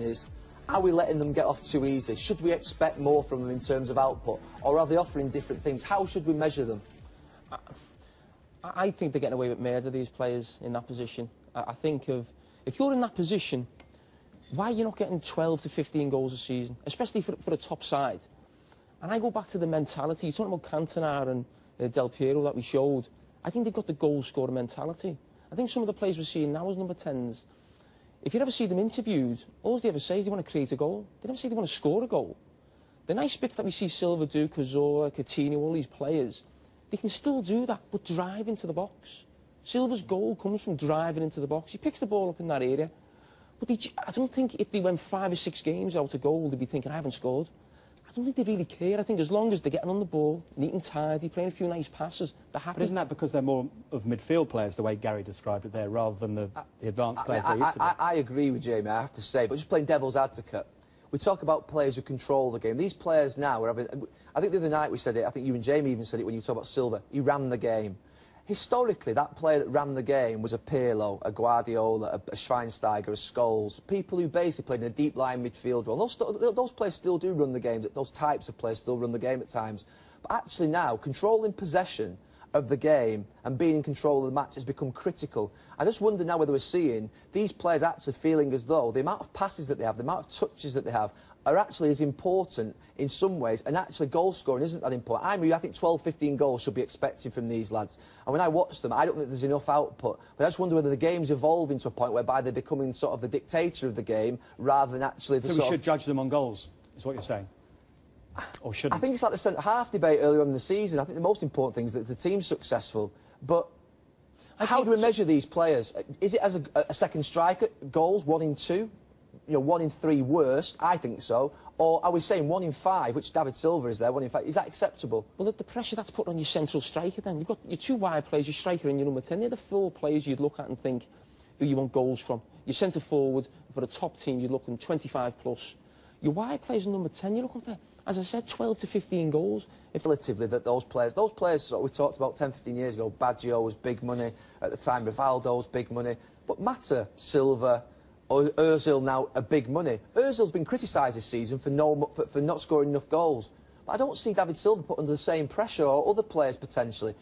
is, are we letting them get off too easy? Should we expect more from them in terms of output? Or are they offering different things? How should we measure them? I think they're getting away with murder, these players, in that position. I think if you're in that position, why are you not getting 12 to 15 goals a season, especially for a top side? And I go back to the mentality. You're talking about Cantona and Del Piero that we showed. I think they've got the goal-scorer mentality. I think some of the players we're seeing now as number 10s, if you ever see them interviewed, all they ever say is they want to create a goal. They never say they want to score a goal. The nice bits that we see Silva do, Cazorla, Coutinho, all these players, they can still do that, but drive into the box. Silva's goal comes from driving into the box. He picks the ball up in that area. But I don't think if they went 5 or 6 games out of goal, they'd be thinking, I haven't scored. I don't think they really care. I think as long as they're getting on the ball, neat and tidy, playing a few nice passes, they're happy. But isn't that because they're more of midfield players, the way Gary described it there, rather than the advanced players they used to be? I agree with Jamie, I have to say, but just playing devil's advocate, we talk about players who control the game. These players now are having... I think the other night we said it, I think you and Jamie even said it when you talk about Silva. He ran the game. Historically, that player that ran the game was a Pirlo, a Guardiola, a Schweinsteiger, a Scholes, people who basically played in a deep-line midfield role. Those players still do run the game, those types of players still run the game at times. But actually now, controlling possession of the game and being in control of the match has become critical. I just wonder now whether we're seeing these players actually feeling as though the amount of passes that they have, the amount of touches that they have, are actually as important in some ways, and actually goal scoring isn't that important. I think 12, 15 goals should be expected from these lads. And when I watch them, I don't think there's enough output. But I just wonder whether the game's evolving to a point whereby they're becoming sort of the dictator of the game rather than actually the So we should judge them on goals, is what you're saying? Or shouldn't? I think it's like the centre-half debate earlier on in the season. I think the most important thing is that the team's successful. But how do we measure these players? Is it as a second striker, goals, 1 in 2? You know, 1 in 3 worst, I think so. Or are we saying 1 in 5, which David Silva is there, 1 in 5? Is that acceptable? Well, the pressure that's put on your central striker then. You've got your 2 wide players, your striker and your number 10. They're the 4 players you'd look at and think who you want goals from. Your centre forward, for a top team, you're looking 25 plus. Your wide players and number 10, you're looking for, as I said, 12 to 15 goals. If relatively, that those players we talked about 10, 15 years ago, Baggio was big money. At the time, Rivaldo was big money. But Mata, Silva, Ozil now are big money. Ozil's been criticised this season for not scoring enough goals. But I don't see David Silva put under the same pressure, or other players potentially.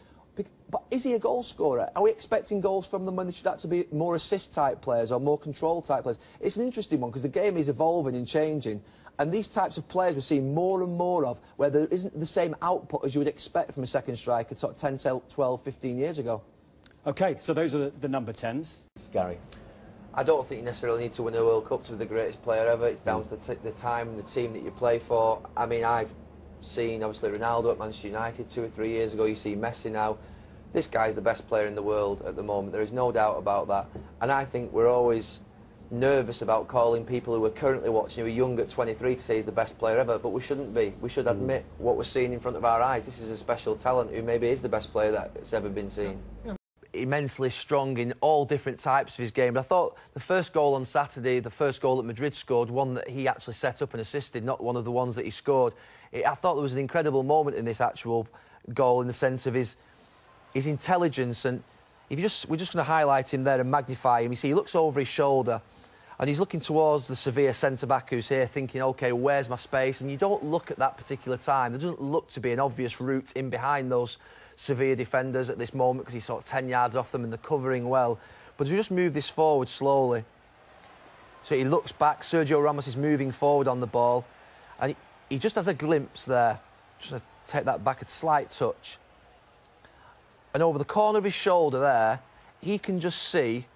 But is he a goal scorer? Are we expecting goals from them when they should actually be more assist-type players or more control-type players? It's an interesting one because the game is evolving and changing. And these types of players we're seeing more and more of where there isn't the same output as you would expect from a second striker 10, 12, 15 years ago. OK, so those are the number 10s. Gary. I don't think you necessarily need to win a World Cup to be the greatest player ever. It's down to the time and the team that you play for. I mean, I've seen, obviously, Ronaldo at Manchester United 2 or 3 years ago. You see Messi now. This guy's the best player in the world at the moment. There is no doubt about that. And I think we're always nervous about calling people who are currently watching, who are young at 23, to say he's the best player ever. But we shouldn't be. We should admit what we're seeing in front of our eyes. This is a special talent who maybe is the best player that's ever been seen. Immensely strong in all different types of his game. I thought the first goal on Saturday, the first goal that Madrid scored, one that he actually set up and assisted, not one of the ones that he scored. I thought there was an incredible moment in this actual goal in the sense of his intelligence. And we're just going to highlight him there and magnify him. You see, he looks over his shoulder and he's looking towards the Sevilla centre-back who's here thinking, OK, where's my space? And you don't look at that particular time. There doesn't look to be an obvious route in behind those Sevilla defenders at this moment because he's sort of 10 yards off them and they're covering well. But as we just move this forward slowly, so he looks back, Sergio Ramos is moving forward on the ball and he just has a glimpse there. Just going to take that back a slight touch. And over the corner of his shoulder there, he can just see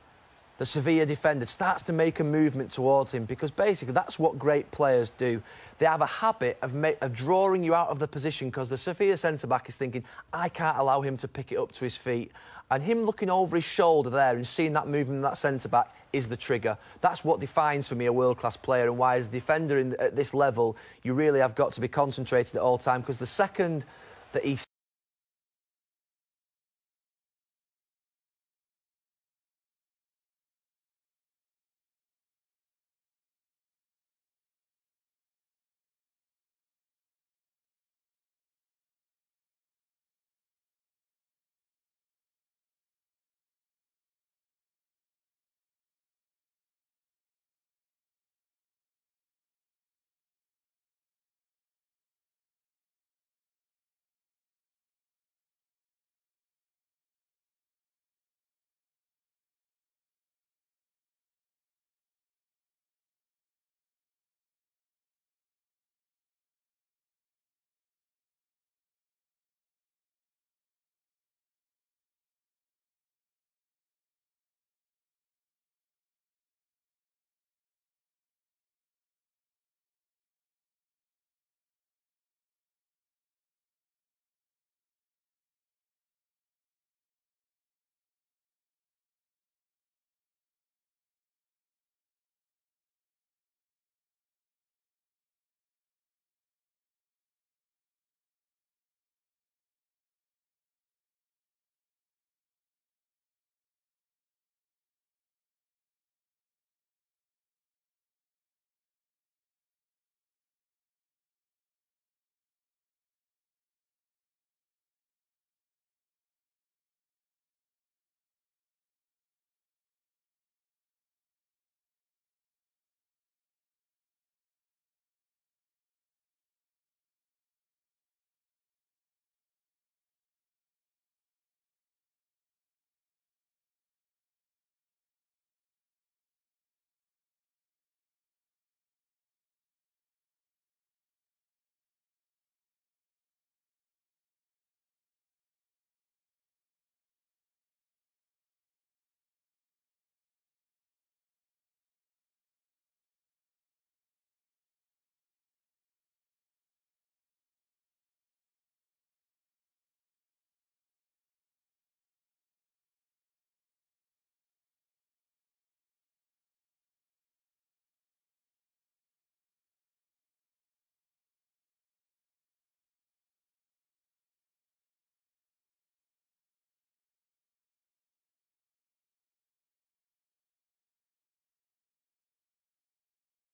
the Sevilla defender starts to make a movement towards him because basically that's what great players do. They have a habit of drawing you out of the position because the Sevilla centre-back is thinking, I can't allow him to pick it up to his feet. And him looking over his shoulder there and seeing that movement in that centre-back is the trigger. That's what defines for me a world-class player, and why as a defender at this level, you really have got to be concentrated at all time because the second that he